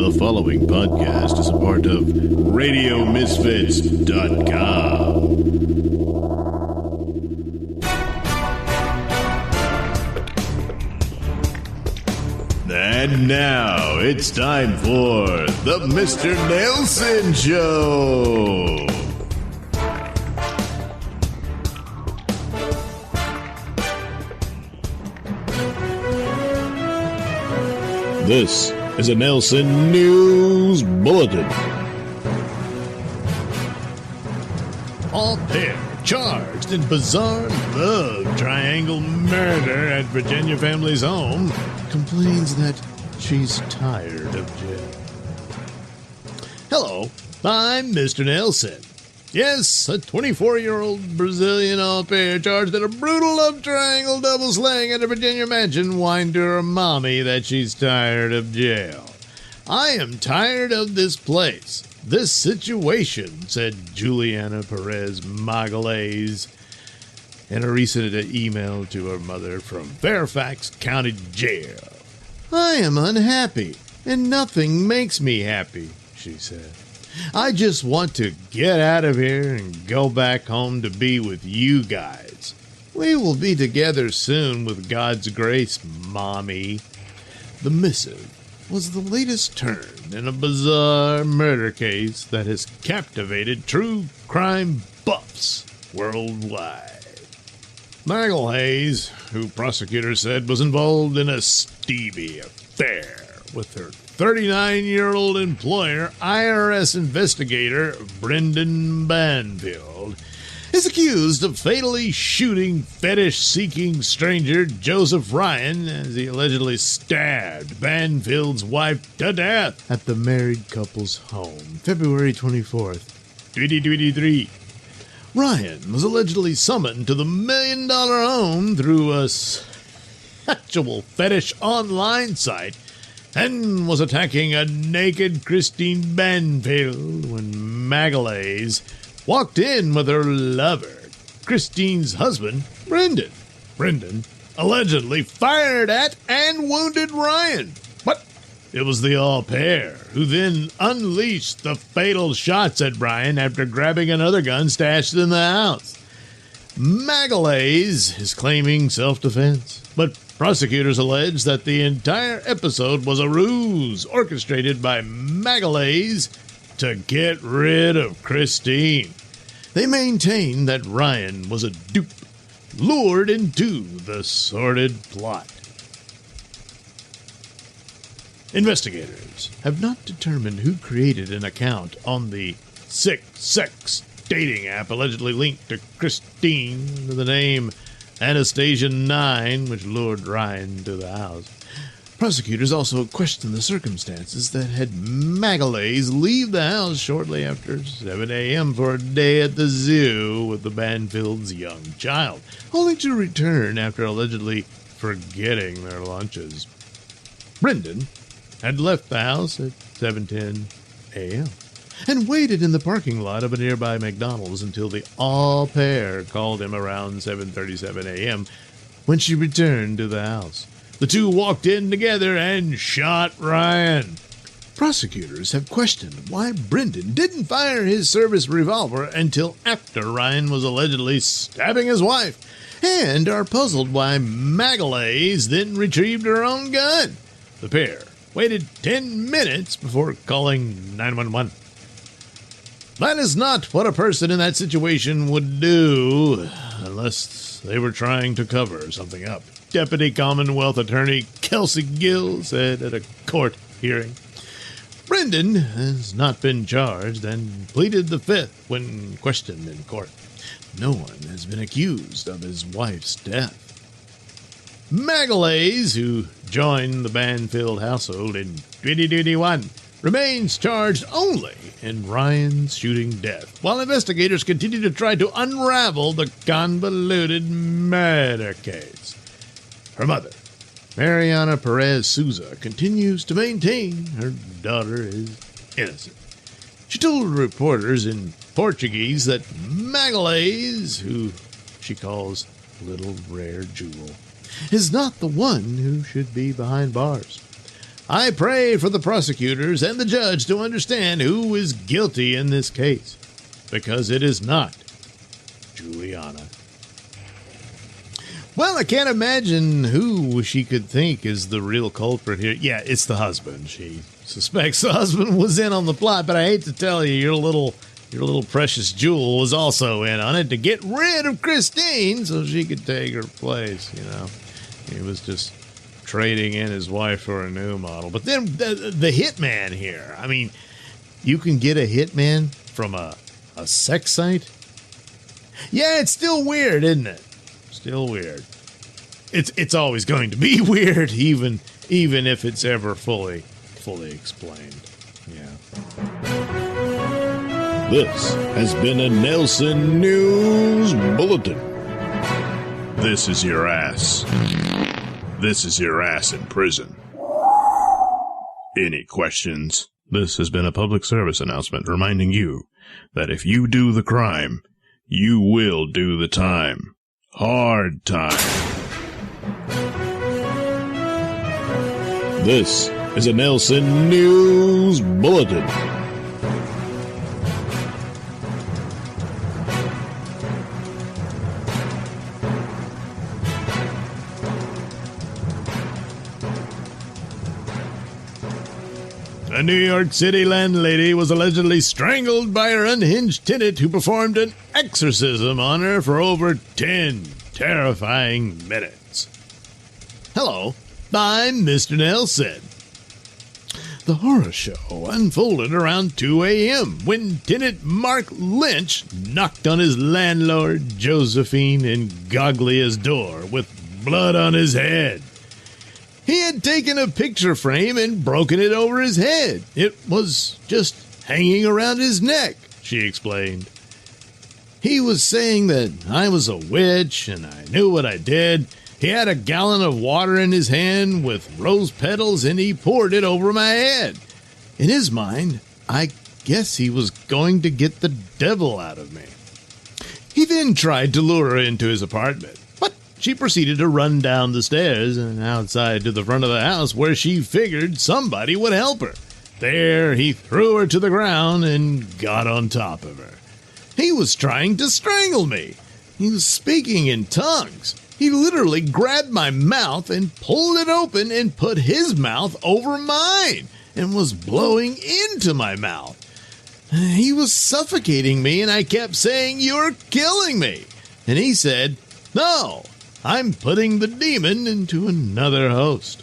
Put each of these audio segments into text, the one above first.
The following podcast is a part of RadioMisfits.com. And now it's time for the Mr. Nailsin Show. This is a Nailsin News Bulletin. All pair charged in bizarre love triangle murder at Virginia family's home complains that she's tired of jail. Hello, I'm Mr. Nailsin. Yes, a 24-year-old Brazilian au pair charged in a brutal love triangle double slaying at a Virginia mansion whined to her mommy that she's tired of jail. I am tired of this place, this situation, said Juliana Perez Magalhaes in a recent email to her mother from Fairfax County Jail. I am unhappy, and nothing makes me happy, she said. I just want to get out of here and go back home to be with you guys. We will be together soon with God's grace, Mommy. The missive was the latest turn in a bizarre murder case that has captivated true crime buffs worldwide. Magalhaes, who prosecutors said was involved in a steamy affair with her 39-year-old employer, IRS investigator Brendan Banfield, is accused of fatally shooting fetish-seeking stranger Joseph Ryan as he allegedly stabbed Banfield's wife to death at the married couple's home, February 24th, 2023. Ryan was allegedly summoned to the $1 million home through a sexual fetish online site and was attacking a naked Christine Banfield when Magalhaes walked in with her lover, Christine's husband, Brendan. Brendan allegedly fired at and wounded Ryan, but it was the au pair who then unleashed the fatal shots at Ryan after grabbing another gun stashed in the house. Magalhaes is claiming self-defense, but prosecutors allege that the entire episode was a ruse orchestrated by Magalhaes to get rid of Christine. They maintain that Ryan was a dupe, lured into the sordid plot. Investigators have not determined who created an account on the Sick Sex dating app allegedly linked to Christine under the name Anastasia 9, which lured Ryan to the house. Prosecutors also questioned the circumstances that had Magalhaes leave the house shortly after 7 a.m. for a day at the zoo with the Banfield's young child, only to return after allegedly forgetting their lunches. Brendan had left the house at 7:10 a.m. and waited in the parking lot of a nearby McDonald's until the au pair called him around 7:37 a.m. when she returned to the house. The two walked in together and shot Ryan. Prosecutors have questioned why Brendan didn't fire his service revolver until after Ryan was allegedly stabbing his wife, and are puzzled why Magalhaes then retrieved her own gun. The pair waited 10 minutes before calling 911. That is not what a person in that situation would do unless they were trying to cover something up, Deputy Commonwealth Attorney Kelsey Gill said at a court hearing. Brendan has not been charged and pleaded the fifth when questioned in court. No one has been accused of his wife's death. Magalhaes, who joined the Banfield household in 2021, remains charged only in Ryan's shooting death, while investigators continue to try to unravel the convoluted murder case. Her mother, Mariana Perez Souza, continues to maintain her daughter is innocent. She told reporters in Portuguese that Magalhaes, who she calls Little Rare Jewel, is not the one who should be behind bars. I pray for the prosecutors and the judge to understand who is guilty in this case, because it is not Juliana. Well, I can't imagine who she could think is the real culprit here. Yeah, it's the husband. She suspects the husband was in on the plot, but I hate to tell you, your little precious Jewel was also in on it to get rid of Christine so she could take her place, you know. He was just trading in his wife for a new model. But then the hitman here. I mean, you can get a hitman from a sex site? Yeah, it's still weird, isn't it? Still weird. It's always going to be weird, even if it's ever fully explained. Yeah. This has been a Nailsin News Bulletin. This is your ass. This is your ass in prison. Any questions? This has been a public service announcement reminding you that if you do the crime, you will do the time. Hard time. This is a Nailsin News Bulletin. A New York City landlady was allegedly strangled by her unhinged tenant who performed an exorcism on her for over 10 terrifying minutes. Hello, I'm Mr. Nailsin. The horror show unfolded around 2 a.m. when tenant Mark Lynch knocked on his landlord Josephine Ingaglia's door with blood on his head. He had taken a picture frame and broken it over his head. It was just hanging around his neck, she explained. He was saying that I was a witch and I knew what I did. He had a gallon of water in his hand with rose petals and he poured it over my head. In his mind, I guess he was going to get the devil out of me. He then tried to lure her into his apartment. She proceeded to run down the stairs and outside to the front of the house where she figured somebody would help her. There, he threw her to the ground and got on top of her. He was trying to strangle me. He was speaking in tongues. He literally grabbed my mouth and pulled it open and put his mouth over mine and was blowing into my mouth. He was suffocating me and I kept saying, "You're killing me." And he said, "No, I'm putting the demon into another host."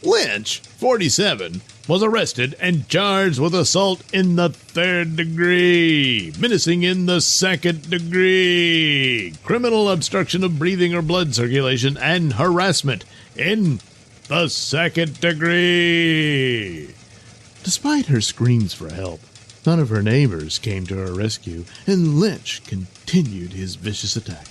Lynch, 47, was arrested and charged with assault in the 3rd degree, menacing in the 2nd degree, criminal obstruction of breathing or blood circulation, and harassment in the 2nd degree. Despite her screams for help, none of her neighbors came to her rescue, and Lynch continued his vicious attack.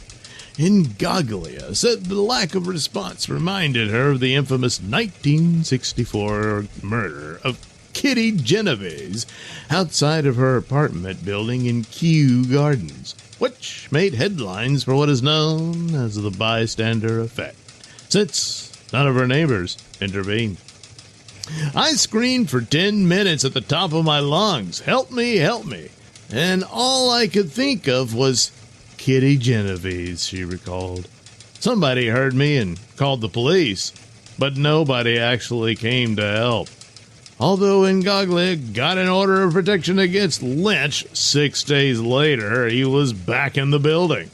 Ingaglia said the lack of response reminded her of the infamous 1964 murder of Kitty Genovese outside of her apartment building in Kew Gardens, which made headlines for what is known as the bystander effect, since none of her neighbors intervened. I screamed for 10 minutes at the top of my lungs, "Help me, help me," and all I could think of was Kitty Genovese, she recalled. Somebody heard me and called the police, but nobody actually came to help. Although Ingaglia got an order of protection against Lynch 6 days later, he was back in the building.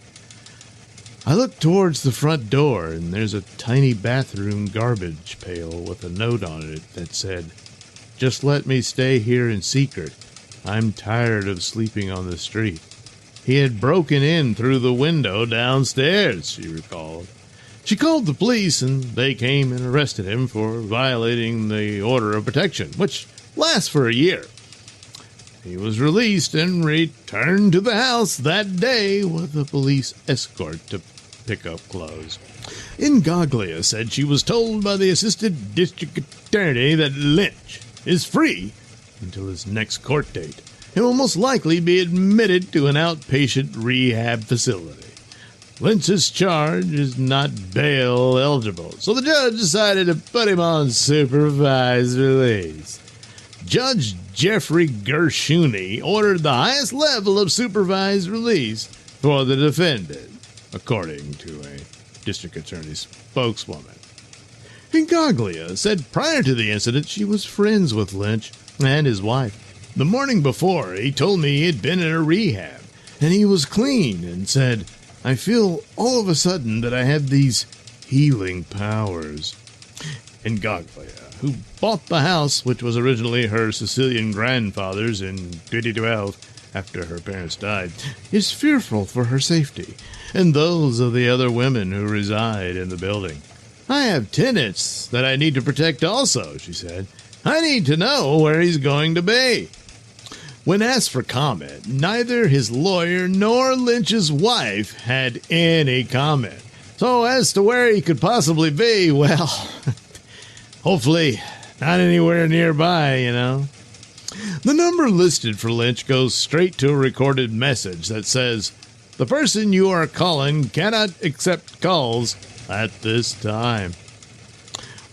I looked towards the front door, and there's a tiny bathroom garbage pail with a note on it that said, "Just let me stay here in secret. I'm tired of sleeping on the street." He had broken in through the window downstairs, she recalled. She called the police, and they came and arrested him for violating the order of protection, which lasts for a year. He was released and returned to the house that day with a police escort to pick up clothes. Ingaglia said she was told by the assistant district attorney that Lynch is free until his next court date and will most likely be admitted to an outpatient rehab facility. Lynch's charge is not bail eligible, so the judge decided to put him on supervised release. Judge Jeffrey Gershuni ordered the highest level of supervised release for the defendant, according to a district attorney's spokeswoman. Ingaglia said prior to the incident she was friends with Lynch and his wife. The morning before, he told me he had been in a rehab, and he was clean, and said, "I feel all of a sudden that I have these healing powers." Ingaglia, who bought the house, which was originally her Sicilian grandfather's in 2012 after her parents died, is fearful for her safety and those of the other women who reside in the building. "I have tenants that I need to protect also," she said. "I need to know where he's going to be." When asked for comment, neither his lawyer nor Lynch's wife had any comment. So as to where he could possibly be, well, hopefully not anywhere nearby, you know. The number listed for Lynch goes straight to a recorded message that says, "The person you are calling cannot accept calls at this time."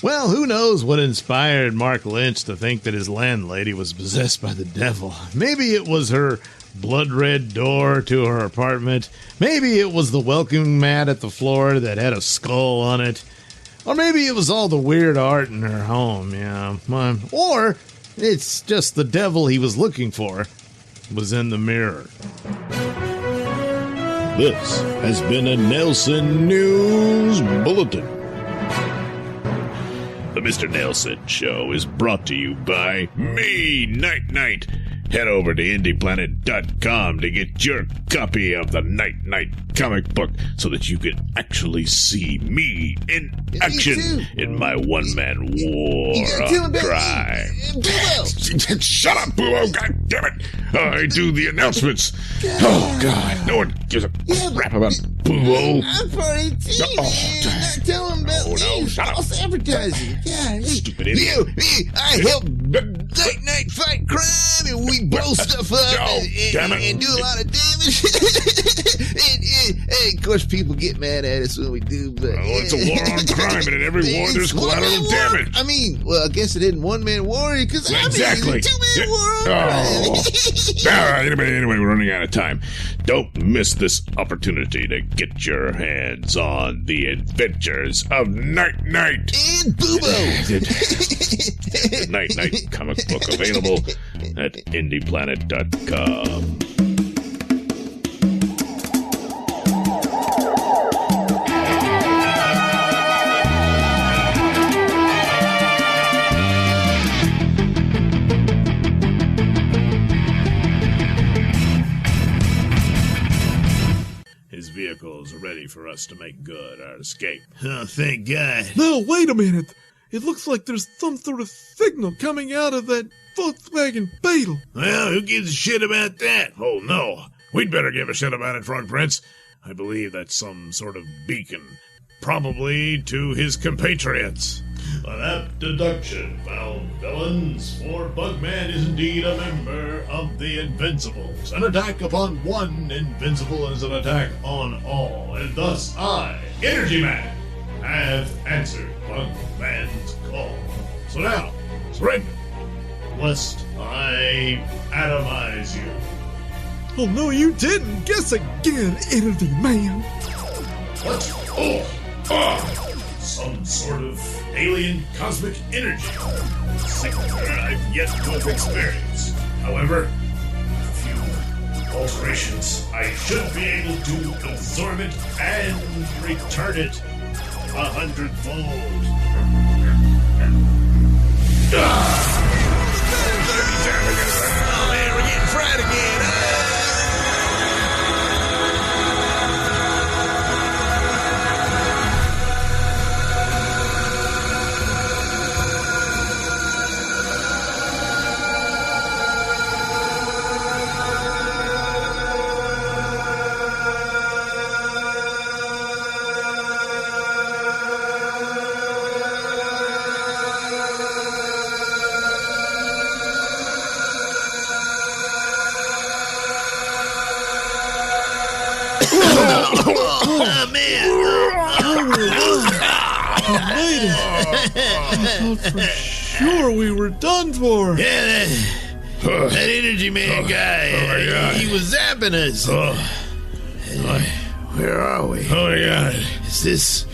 Well, who knows what inspired Mark Lynch to think that his landlady was possessed by the devil. Maybe it was her blood-red door to her apartment. Maybe it was the welcome mat at the floor that had a skull on it. Or maybe it was all the weird art in her home, yeah. Or it's just the devil he was looking for was in the mirror. This has been a Nailsin News Bulletin. The Mr. Nailsin Show is brought to you by me, Night Knight. Head over to IndiePlanet.com to get your copy of the Night Knight comic book so that you can actually see me in action in my one-man war on crime. Shut up, Boo! God damn it! I do the announcements. Oh, God. No one gives a crap about Boo. I'm part of the team, man. Tell him about me. Shut up. False advertising. God, Stupid idiot. I help Night Night fight crime, and we blow stuff up and do a lot of damage. and of course, people get mad at us when we do, but it's a war on crime, and in every war there's collateral damage. I mean, well, I guess it isn't one-man war, because Exactly. It's a two-man war on crime. Anyway, we're running out of time. Don't miss this opportunity to get your hands on the adventures of Night Knight. And Boobo. The Night Knight comic book available at IndiePlanet.com. His vehicle's ready for us to make good our escape. Oh, thank God. No, wait a minute. It looks like there's some sort of signal coming out of that Volkswagen Beetle. Well, who gives a shit about that? Oh, no. We'd better give a shit about it, Frog Prince. I believe that's some sort of beacon. Probably to his compatriots. An apt deduction, foul villains, for Bugman is indeed a member of the Invincibles. An attack upon one Invincible is an attack on all, and thus I, Energy Man, have answered Bugman's call. So now, surrender, lest I atomize you. Oh, no, you didn't. Guess again, Energy Man. What? Some sort of alien cosmic energy. Signal I've yet to have experienced. However, with a few alterations, I should be able to absorb it and return it 100-fold. Oh, man, we're getting fried again. Oh, man. We made it. I thought for sure we were done for. Yeah, that energy man guy, my God. he was zapping us. Where are we? Oh my God. Is this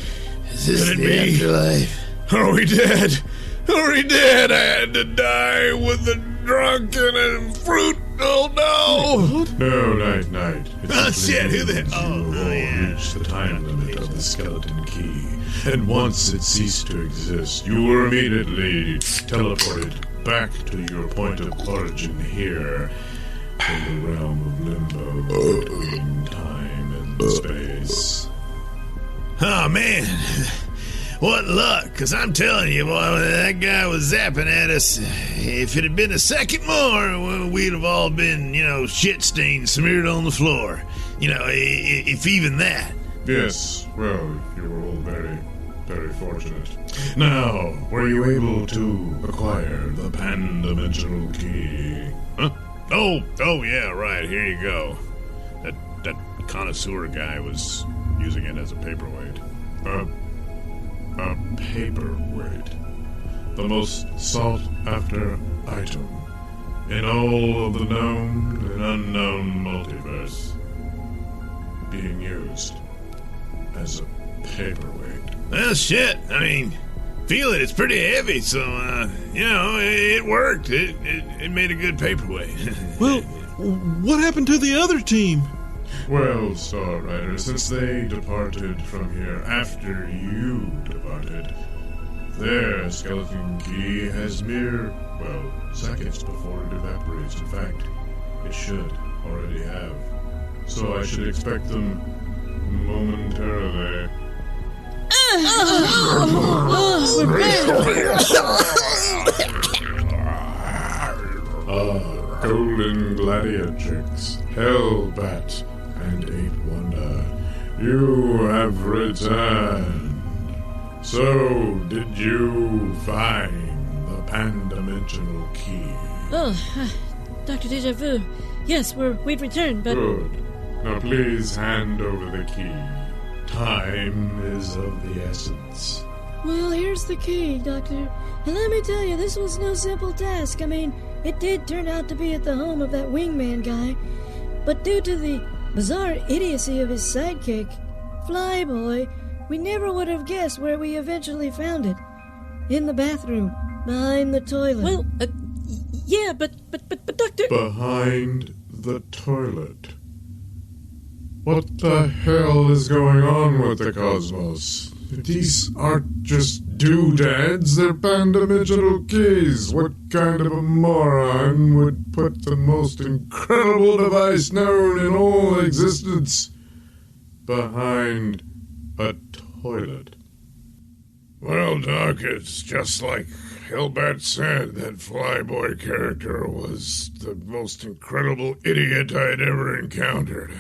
Could it the be? afterlife? Are we dead? Are we dead? I had to die with the drunk and a fruit. Oh no! No, night. Oh, shit, who the... You have all reached the time limit of the skeleton key. And once it ceased to exist, you were immediately teleported back to your point of origin here in the realm of limbo between time and space. Oh, man. What luck, because I'm telling you, boy, that guy was zapping at us. If it had been a second more, we'd have all been, shit stains smeared on the floor. If even that. Yes, well, you were all very, very fortunate. Now, were you able to acquire the pan-dimensional key? Huh? Oh, yeah, right. Here you go. That connoisseur guy was using it as a paperweight. A paperweight. The most sought-after item in all of the known and unknown multiverse. Being used as a paperweight. Well, shit. I mean, feel it. It's pretty heavy, so, it worked. It made a good paperweight. Well, what happened to the other team? Well, Star Rider, since they departed from here after you departed, their skeleton key has mere, seconds before it evaporates. In fact, it should already have. So I should expect them momentarily. We're back. Golden gladiatrix, Hellbat, and Eight Wonder, you have returned. So, did you find the pan-dimensional key? Oh, Dr. Deja Vu. Yes, we'd returned, but... Good. Now please hand over the key. Time is of the essence. Well, here's the key, Doctor. And let me tell you, this was no simple task. I mean, it did turn out to be at the home of that wingman guy. But due to the bizarre idiocy of his sidekick, Flyboy, we never would have guessed where we eventually found it. In the bathroom, behind the toilet. Well, yeah, but Doctor... Behind the toilet. What the hell is going on with the cosmos? These aren't just doodads, they're pan-dimensional keys. What kind of a moron would put the most incredible device known in all existence behind a toilet? Well, Doc, it's just like Hellbat said. That Flyboy character was the most incredible idiot I'd ever encountered.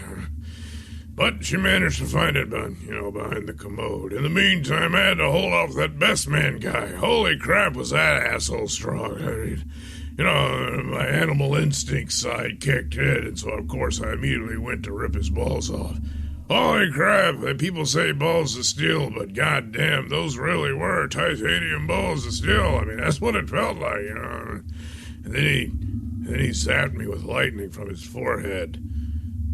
But she managed to find it, behind the commode. In the meantime, I had to hold off that best man guy. Holy crap, was that asshole strong. I mean, my animal instinct side kicked in, and so, of course, I immediately went to rip his balls off. Holy crap, people say balls of steel, but goddamn, those really were titanium balls of steel. I mean, that's what it felt like, And then he zapped me with lightning from his forehead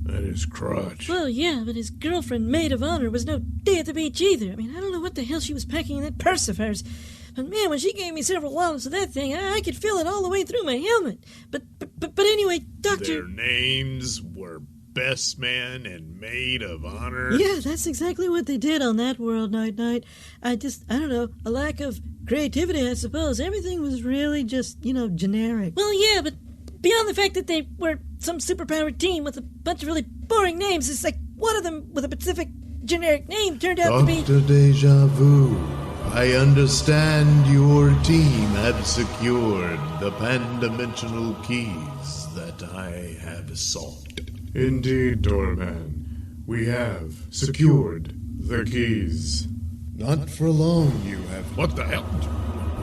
and his crotch. Well, yeah, but his girlfriend, maid of honor, was no day at the beach either. I mean, I don't know what the hell she was packing in that purse of hers. But man, when she gave me several wallops of that thing, I could feel it all the way through my helmet. But anyway, Doctor... Their names were Best Man and Maid of Honor. Yeah, that's exactly what they did on that world, Night. I don't know, a lack of creativity, I suppose. Everything was really just, generic. Well, yeah, but beyond the fact that they were some superpowered team with a bunch of really boring names, it's like one of them with a specific generic name turned out to be... Dr. Deja Vu, I understand your team have secured the pan-dimensional keys that I have sought. Indeed, Doorman. We have secured the keys. Not for long, you have... What the hell?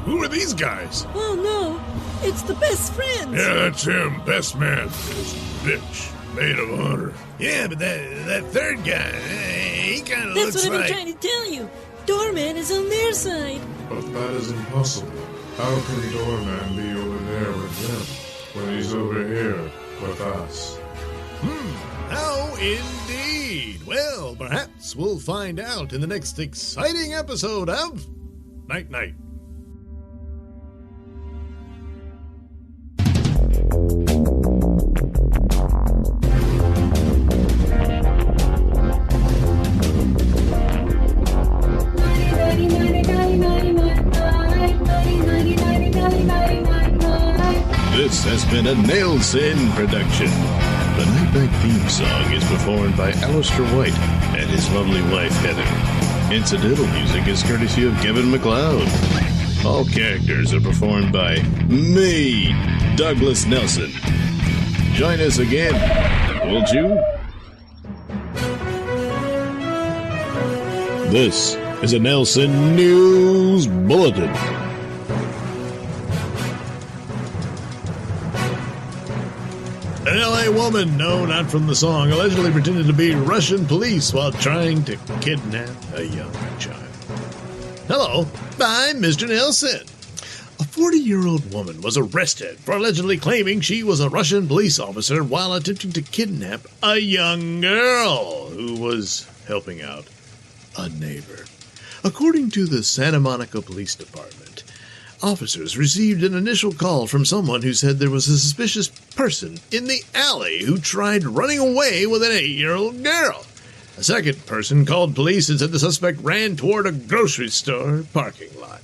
Who are these guys? Oh, no, it's the best friends. Yeah, that's him, Best Man. His bitch. maid of honor. Yeah, but that third guy, he kind of That's looks what I've like... been trying to tell you. Doorman is on their side. But that is impossible. How can Doorman be over there with them when he's over here with us? How indeed. Well, perhaps we'll find out in the next exciting episode of Night Night. This has been a Nailsin production. The Night Night theme song is performed by Alistair White and his lovely wife, Heather. Incidental music is courtesy of Kevin MacLeod. All characters are performed by me, Douglas Nelson. Join us again, won't you? This is a Nailsin News Bulletin. An LA woman, no, not from the song, allegedly pretended to be Russian police while trying to kidnap a young child. Hello, I'm Mr. Nailsin. A 40-year-old woman was arrested for allegedly claiming she was a Russian police officer while attempting to kidnap a young girl who was helping out a neighbor. According to the Santa Monica Police Department, officers received an initial call from someone who said there was a suspicious person in the alley who tried running away with an 8-year-old girl. A second person called police and said the suspect ran toward a grocery store parking lot.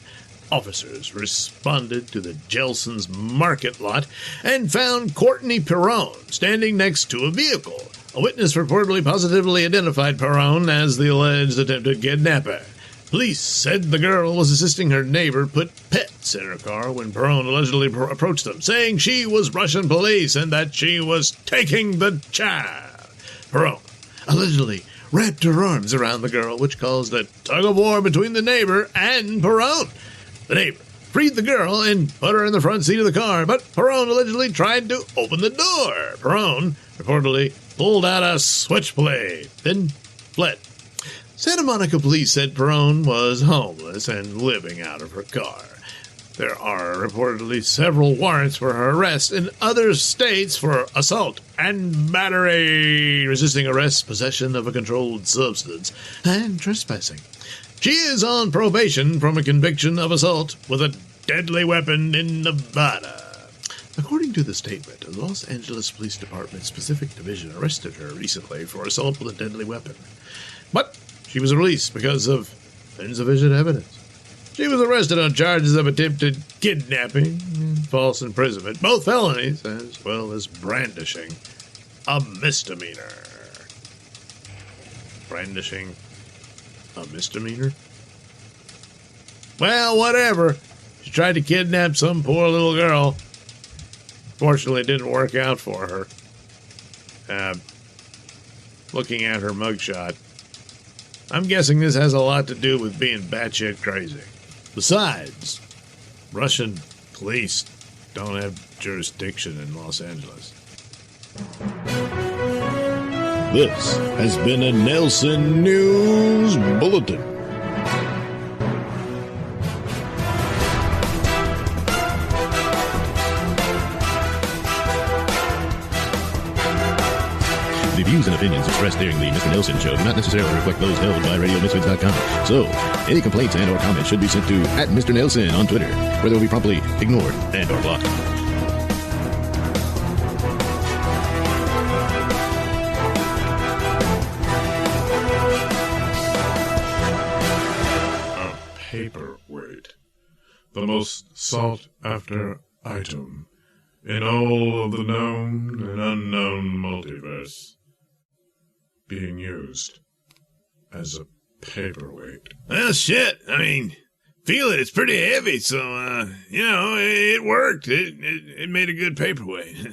Officers responded to the Jelson's market lot and found Courtney Perrone standing next to a vehicle. A witness reportedly positively identified Perrone as the alleged attempted kidnapper. Police said the girl was assisting her neighbor put pets in her car when Perrone allegedly approached them, saying she was Russian police and that she was taking the child. Perrone allegedly wrapped her arms around the girl, which caused a tug-of-war between the neighbor and Perrone. The neighbor freed the girl and put her in the front seat of the car, but Perrone allegedly tried to open the door. Perrone reportedly pulled out a switchblade, then fled. Santa Monica police said Perrone was homeless and living out of her car. There are reportedly several warrants for her arrest in other states for assault and battery, resisting arrest, possession of a controlled substance, and trespassing. She is on probation from a conviction of assault with a deadly weapon in Nevada. According to the statement, the Los Angeles Police Department's Pacific Division arrested her recently for assault with a deadly weapon. But she was released because of insufficient evidence. She was arrested on charges of attempted kidnapping and false imprisonment, both felonies, as well as brandishing a misdemeanor. Brandishing a misdemeanor? Well, whatever. She tried to kidnap some poor little girl. Fortunately, it didn't work out for her. Looking at her mugshot, I'm guessing this has a lot to do with being batshit crazy. Besides, Russian police don't have jurisdiction in Los Angeles. This has been a Nailsin News Bulletin. The views and opinions expressed during the Mr. Nailsin Show do not necessarily reflect those held by RadioMisfits.com. So, any complaints and or comments should be sent to @Mr. Nailsin on Twitter, where they will be promptly ignored and or blocked. A paperweight. The most sought after item in all of the known and unknown multiverse. Being used as a paperweight. Well, shit. I mean, feel it. It's pretty heavy, so, it worked. It made a good paperweight.